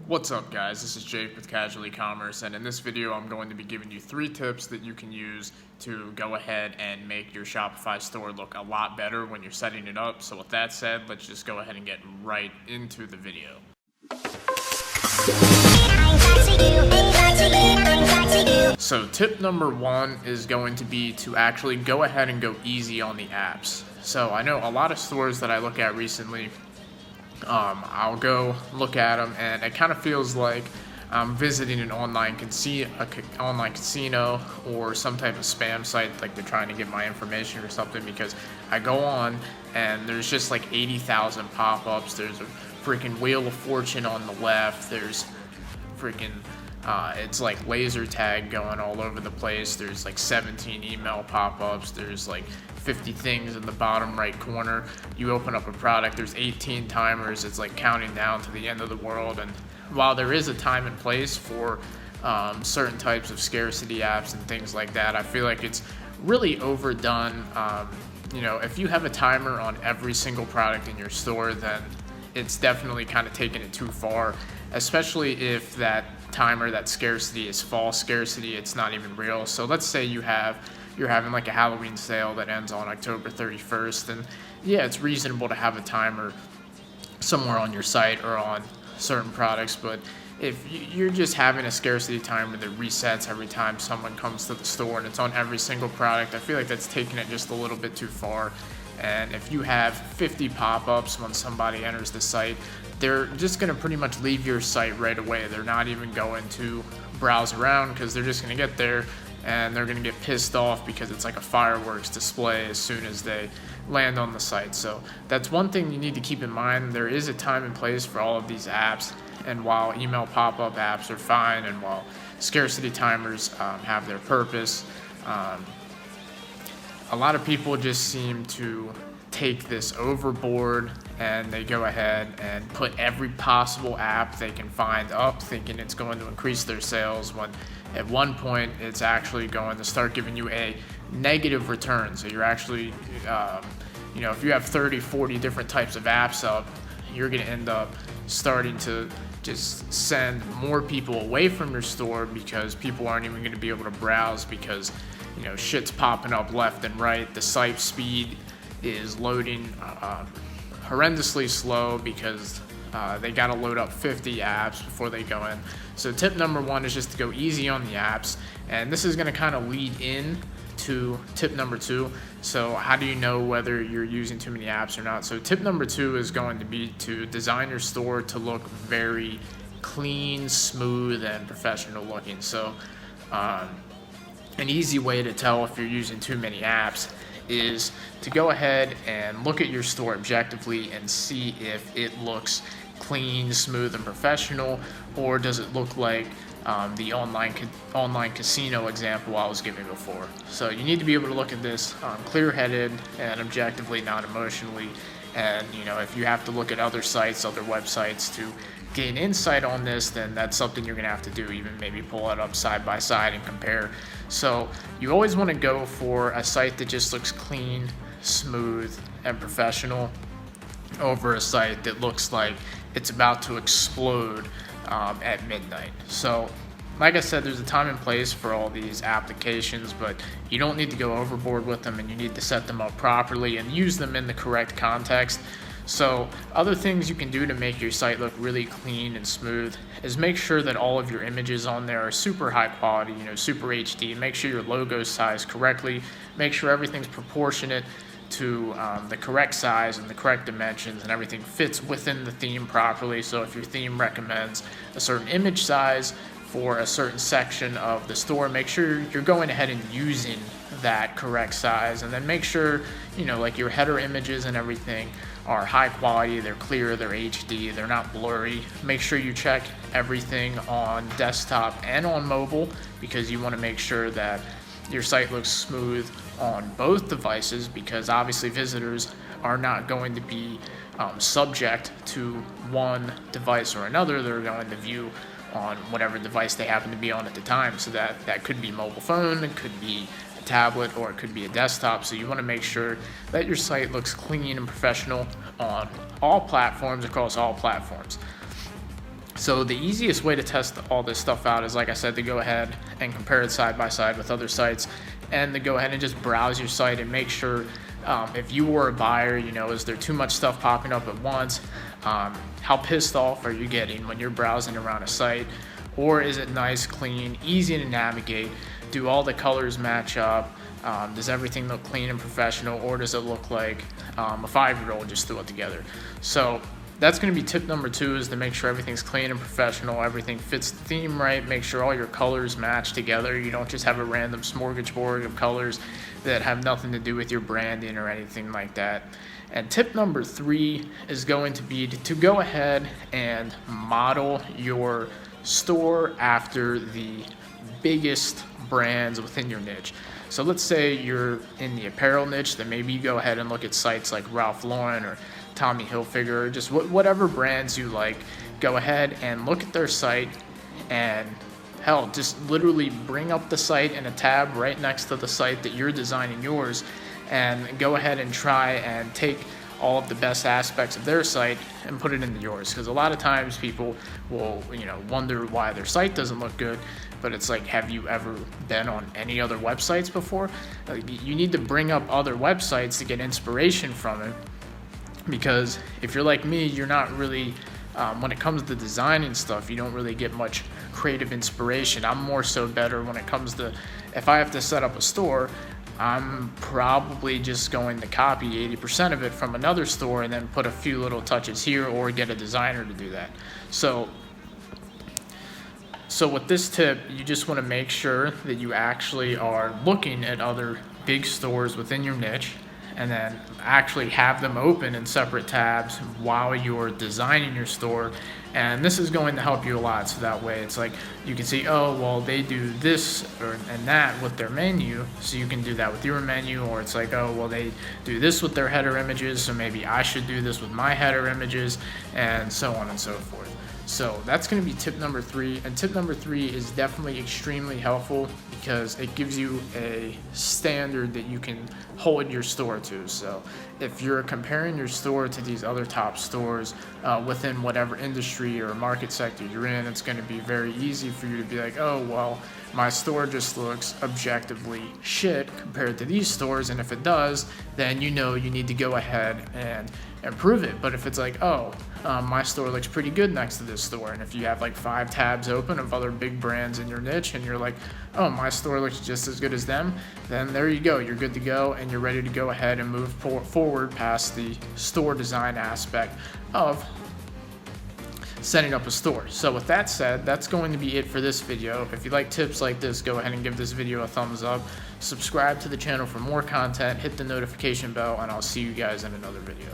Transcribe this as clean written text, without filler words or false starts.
What's up guys, this is Jake with Casual Ecommerce, and in this video I'm going to be giving you 3 tips that you can use to go ahead and make your Shopify store look a lot better when you're setting it up. So with that said, let's just go ahead and get right into the video. So tip number 1 is going to be to actually go ahead and go easy on the apps. So I know a lot of stores that I look at recently, I'll go look at them and it kind of feels like I'm visiting an online casino or some type of spam site, like they're trying to get my information or something, because I go on and there's just like 80,000 pop-ups. There's a freaking Wheel of Fortune on the left. There's freaking it's like laser tag going all over the place. There's like 17 email pop-ups. There's like 50 things in the bottom right corner. You open up a product, there's 18 timers. It's like counting down to the end of the world. And while there is a time and place for certain types of scarcity apps and things like that, I feel like it's really overdone. If you have a timer on every single product in your store, then it's definitely kind of taking it too far, especially if that timer, that scarcity, is false scarcity. It's not even real. So let's say you're having like a Halloween sale that ends on October 31st, and yeah, it's reasonable to have a timer somewhere on your site or on certain products. But if you're just having a scarcity timer that resets every time someone comes to the store and it's on every single product, I feel like that's taking it just a little bit too far. And if you have 50 pop-ups when somebody enters the site, they're just going to pretty much leave your site right away. They're not even going to browse around, because they're just going to get there and they're going to get pissed off because it's like a fireworks display as soon as they land on the site. So that's one thing you need to keep in mind. There is a time and place for all of these apps, and while email pop-up apps are fine, and while scarcity timers have their purpose, a lot of people just seem to take this overboard, and they go ahead and put every possible app they can find up, thinking it's going to increase their sales, when at one point it's actually going to start giving you a negative return. So you're actually, if you have 30, 40 different types of apps up, you're going to end up starting to just send more people away from your store, because people aren't even going to be able to browse, because shit's popping up left and right. The site speed is loading horrendously slow, because they got to load up 50 apps before they go in. So tip number 1 is just to go easy on the apps, and this is going to kind of lead in to tip number 2. So how do you know whether you're using too many apps or not? So tip number 2 is going to be to design your store to look very clean, smooth, and professional looking. So an easy way to tell if you're using too many apps is to go ahead and look at your store objectively and see if it looks clean, smooth, and professional, or does it look like the online casino example I was giving before. So you need to be able to look at this clear-headed and objectively, not emotionally. And if you have to look at other sites, other websites, to gain insight on this, then that's something you're going to have to do. Even maybe pull it up side by side and compare. So you always want to go for a site that just looks clean, smooth, and professional, over a site that looks like it's about to explode at midnight. So like I said, there's a time and place for all these applications, but you don't need to go overboard with them, and you need to set them up properly and use them in the correct context. So other things you can do to make your site look really clean and smooth is make sure that all of your images on there are super high quality, super HD. Make sure your logo is sized correctly. Make sure everything's proportionate to the correct size and the correct dimensions, and everything fits within the theme properly. So if your theme recommends a certain image size for a certain section of the store, make sure you're going ahead and using that correct size. And then make sure like your header images and everything are high quality, they're clear, they're HD, they're not blurry. Make sure you check everything on desktop and on mobile, because you want to make sure that your site looks smooth on both devices, because obviously visitors are not going to be subject to one device or another. They're going to view on whatever device they happen to be on at the time. So that could be mobile phone, it could be a tablet, or it could be a desktop. So you want to make sure that your site looks clean and professional on all platforms, across all platforms. So the easiest way to test all this stuff out is, like I said, to go ahead and compare it side by side with other sites, and to go ahead and just browse your site and make sure, if you were a buyer, is there too much stuff popping up at once? How pissed off are you getting when you're browsing around a site? Or is it nice, clean, easy to navigate? Do all the colors match up? Does everything look clean and professional, or does it look like a 5-year-old just threw it together? So that's going to be tip number 2, is to make sure everything's clean and professional, everything fits the theme right, make sure all your colors match together. You don't just have a random smorgasbord of colors that have nothing to do with your branding or anything like that. And tip number 3 is going to be to go ahead and model your store after the biggest brands within your niche. So let's say you're in the apparel niche, then maybe you go ahead and look at sites like Ralph Lauren or Tommy Hilfiger, or just whatever brands you like. Go ahead and look at their site, and hell, just literally bring up the site in a tab right next to the site that you're designing yours, and go ahead and try and take all of the best aspects of their site and put it into yours. Because a lot of times people will wonder why their site doesn't look good, but it's like, have you ever been on any other websites before? You need to bring up other websites to get inspiration from it, because if you're like me, you're not really, when it comes to designing stuff, you don't really get much creative inspiration. I'm more so better when it comes to, if I have to set up a store, I'm probably just going to copy 80% of it from another store and then put a few little touches here, or get a designer to do that. So with this tip, you just want to make sure that you actually are looking at other big stores within your niche, and then actually have them open in separate tabs while you're designing your store. And this is going to help you a lot, so that way it's like you can see, oh, well, they do this and that with their menu, so you can do that with your menu. Or it's like, oh, well, they do this with their header images, so maybe I should do this with my header images, and so on and so forth. So that's going to be tip number 3. And tip number 3 is definitely extremely helpful, because it gives you a standard that you can hold your store to. So if you're comparing your store to these other top stores within whatever industry or market sector you're in, it's going to be very easy for you to be like, oh, well, my store just looks objectively shit compared to these stores. And if it does, then you need to go ahead and improve it. But if it's like, oh, my store looks pretty good next to this store, and if you have like 5 tabs open of other big brands in your niche, and you're like, oh, my store looks just as good as them, then there you go, you're good to go, and you're ready to go ahead and move forward past the store design aspect of setting up a store. So with that said, that's going to be it for this video. If you like tips like this, go ahead and give this video a thumbs up, subscribe to the channel for more content, hit the notification bell, and I'll see you guys in another video.